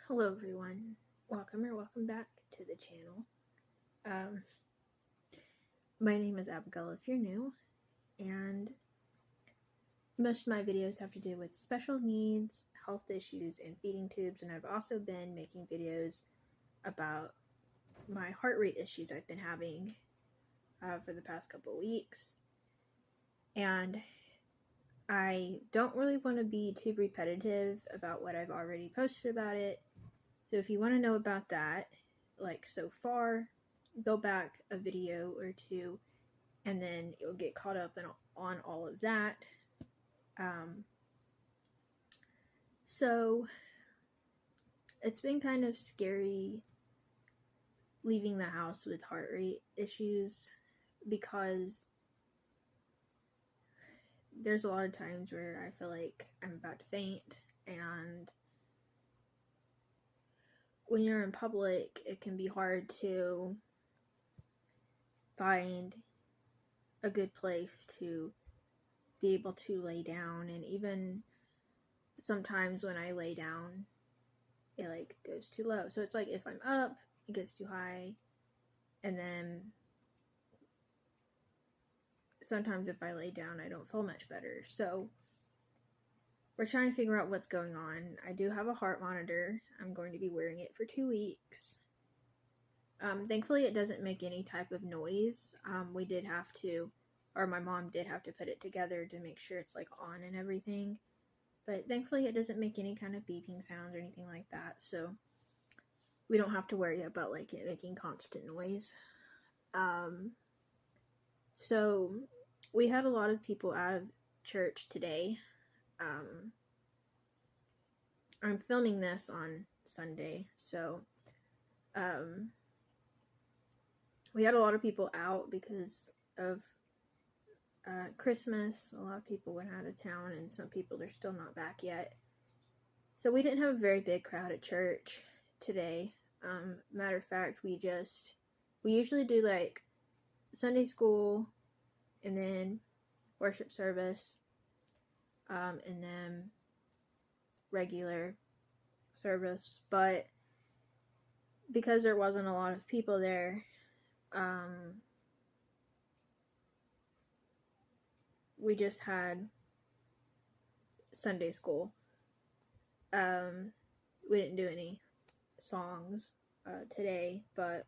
Hello everyone, welcome back to the channel. My name is Abigail if you're new, and most of my videos have to do with special needs, health issues, and feeding tubes, and I've also been making videos about my heart rate issues I've been having for the past couple weeks. And I don't really want to be too repetitive about what I've already posted about it. So if you want to know about that, like so far, go back a video or two and then you'll get caught up on all of that. So it's been kind of scary leaving the house with heart rate issues because there's a lot of times where I feel like I'm about to faint, and when you're in public it can be hard to find a good place to be able to lay down, and even sometimes when I lay down it like goes too low. So it's like if I'm up it gets too high, and then sometimes if I lay down I don't feel much better. So we're trying to figure out what's going on. I do have a heart monitor. I'm going to be wearing it for 2 weeks. Thankfully it doesn't make any type of noise. We did have to, or my mom did have to put it together to make sure it's like on and everything. But thankfully it doesn't make any kind of beeping sounds or anything like that. So we don't have to worry about like it making constant noise. So we had a lot of people out of church today. I'm filming this on Sunday, so we had a lot of people out because of Christmas. A lot of people went out of town, and some people are still not back yet. So we didn't have a very big crowd at church today. Matter of fact, we usually do like Sunday school, and then worship service, and then regular service. But because there wasn't a lot of people there, we just had Sunday school. We didn't do any songs today, but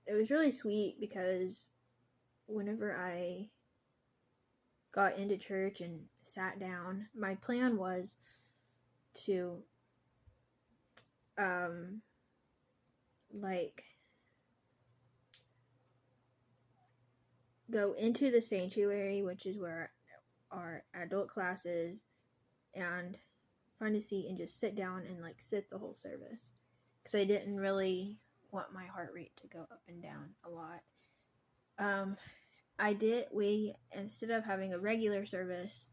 it was really sweet because whenever I got into church and sat down, my plan was to like go into the sanctuary, which is where our adult class is, and find a seat and just sit down and like sit the whole service, because I didn't really want my heart rate to go up and down a lot. We instead of having a regular service,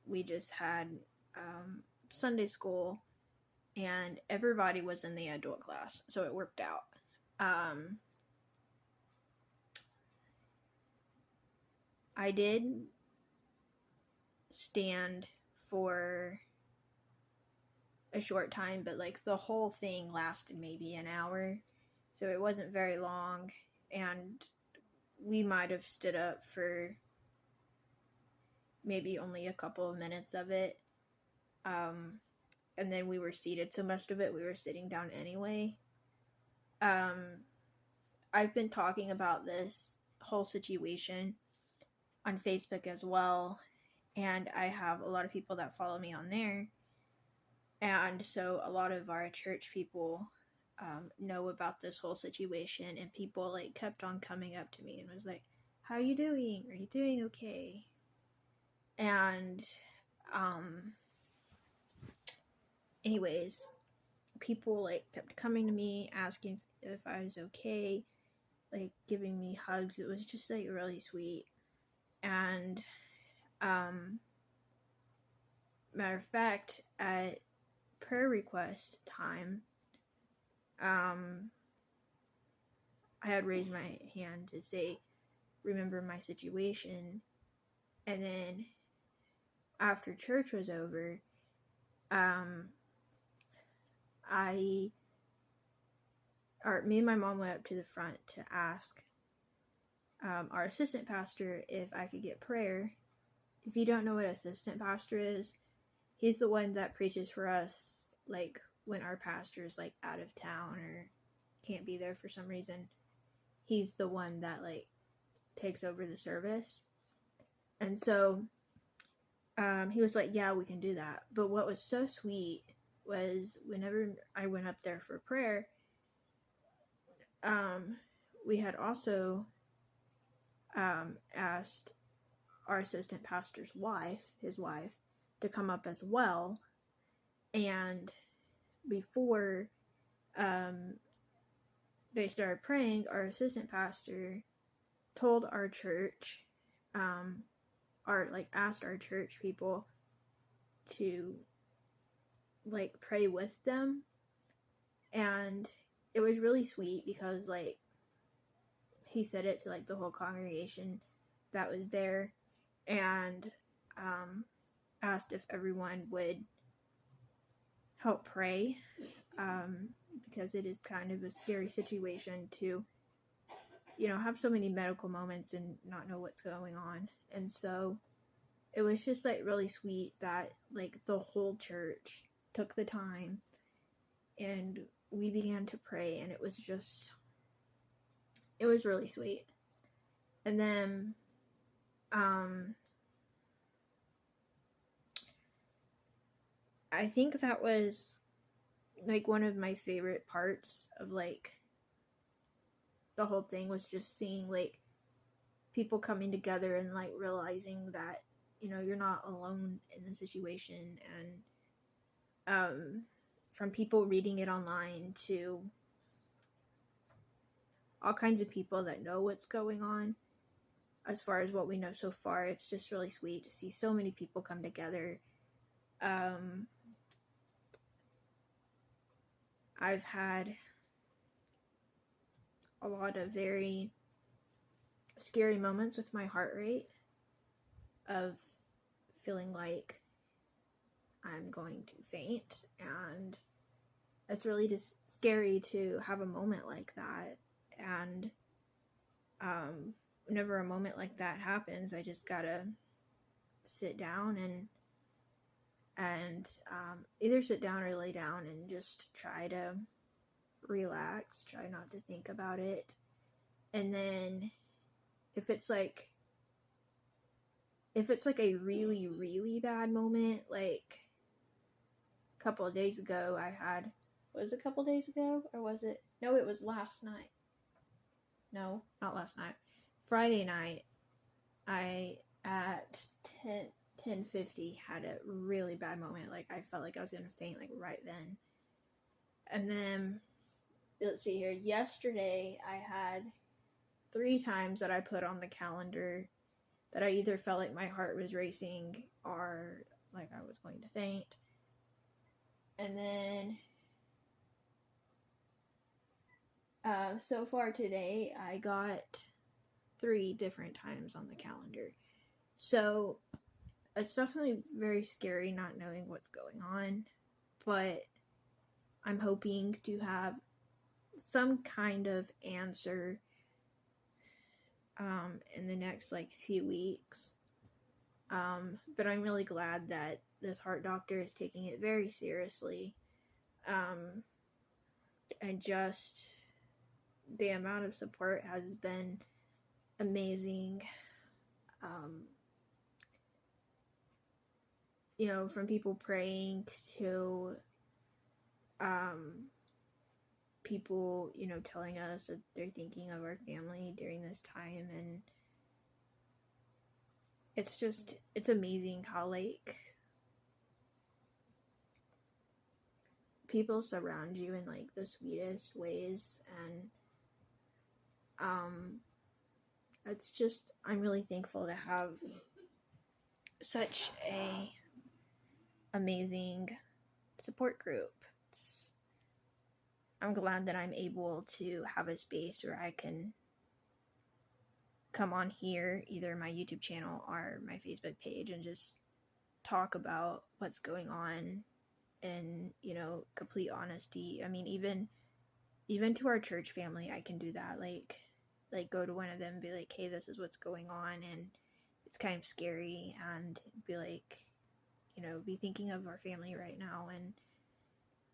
we just had Sunday school, and everybody was in the adult class, so it worked out. I did stand for a short time, but like the whole thing lasted maybe an hour, so it wasn't very long, and we might have stood up for maybe only a couple of minutes of it, and then we were seated, so most of it we were sitting down anyway. I've been talking about this whole situation on Facebook as well, and I have a lot of people that follow me on there, and so a lot of our church people know about this whole situation, and people like kept on coming up to me and was like, how are you doing? Are you doing okay? And anyways, people like kept coming to me asking if I was okay, like giving me hugs. It was just like really sweet. And matter of fact, at prayer request time, I had raised my hand to say, remember my situation. And then after church was over, Me and my mom went up to the front to ask our assistant pastor if I could get prayer. If you don't know what assistant pastor is, he's the one that preaches for us, like, when our pastor is, like, out of town or can't be there for some reason. He's the one that, like, takes over the service. And so he was like, yeah, we can do that. But what was so sweet was whenever I went up there for prayer, we had also asked our assistant pastor's wife, his wife, to come up as well. And before they started praying, our assistant pastor told our church, asked our church people to, like, pray with them. And it was really sweet because, like, he said it to, like, the whole congregation that was there, and asked if everyone would help pray, because it is kind of a scary situation to, you know, have so many medical moments and not know what's going on. And so it was just, like, really sweet that, like, the whole church took the time and we began to pray, and it was really sweet. And then I think that was, like, one of my favorite parts of, like, the whole thing was just seeing, like, people coming together and, like, realizing that, you know, you're not alone in the situation. And from people reading it online to all kinds of people that know what's going on, as far as what we know so far, it's just really sweet to see so many people come together. I've had a lot of very scary moments with my heart rate, of feeling like I'm going to faint, and it's really just scary to have a moment like that. And whenever a moment like that happens, I just gotta sit down and either sit down or lay down and just try to relax, try not to think about it. And then if it's like a really, really bad moment, like a couple of days ago I had, was it a couple days ago, or was it, no, it was last night. No, not last night. Friday night, I, at 10:50, had a really bad moment. Like, I felt like I was gonna faint, like, right then. And then, let's see here, yesterday I had 3 times that I put on the calendar that I either felt like my heart was racing or like I was going to faint. And then so far today, I got 3 different times on the calendar. So it's definitely very scary not knowing what's going on, but I'm hoping to have some kind of answer in the next, like, few weeks. But I'm really glad that this heart doctor is taking it very seriously. And just the amount of support has been amazing. You know, from people praying to people, you know, telling us that they're thinking of our family during this time. And it's amazing how, like, people surround you in, like, the sweetest ways. And it's just, I'm really thankful to have such a amazing support group. I'm glad that I'm able to have a space where I can come on here, either my YouTube channel or my Facebook page, and just talk about what's going on in, you know, complete honesty. I mean, even to our church family, I can do that. Like go to one of them and be like, hey, this is what's going on, and it's kind of scary, and be like, you know, be thinking of our family right now. And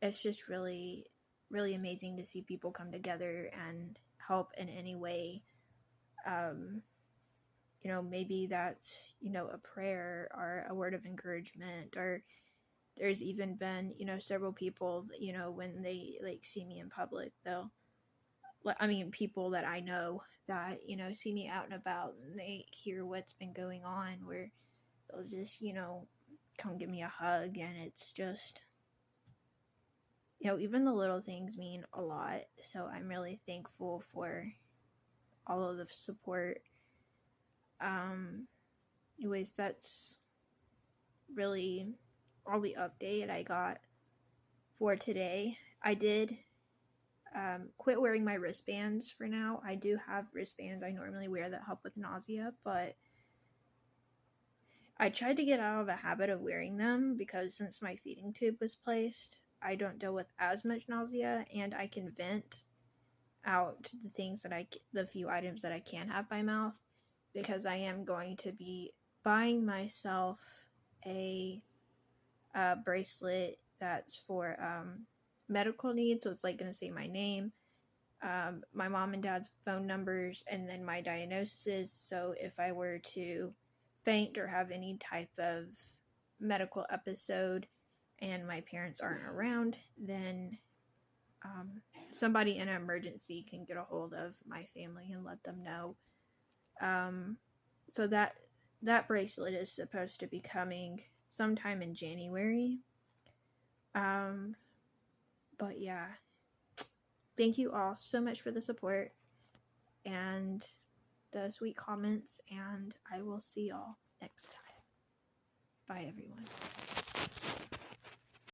it's just really, really amazing to see people come together and help in any way. You know, maybe that's, you know, a prayer or a word of encouragement, or there's even been, you know, several people, you know, when they like see me in public, people that I know that, you know, see me out and about, and they hear what's been going on, where they'll just, you know, come give me a hug. And it's just, you know, even the little things mean a lot. So I'm really thankful for all of the support. Anyways, that's really all the update I got for today. I did quit wearing my wristbands for now. I do have wristbands I normally wear that help with nausea, but I tried to get out of a habit of wearing them because since my feeding tube was placed, I don't deal with as much nausea, and I can vent out the few items that I can have by mouth, because I am going to be buying myself a bracelet that's for medical needs. So it's like going to say my name, my mom and dad's phone numbers, and then my diagnosis. So if I were to faint or have any type of medical episode and my parents aren't around, then somebody in an emergency can get a hold of my family and let them know. So that bracelet is supposed to be coming sometime in January. But yeah, thank you all so much for the support and the sweet comments, and I will see y'all next time. Bye, everyone.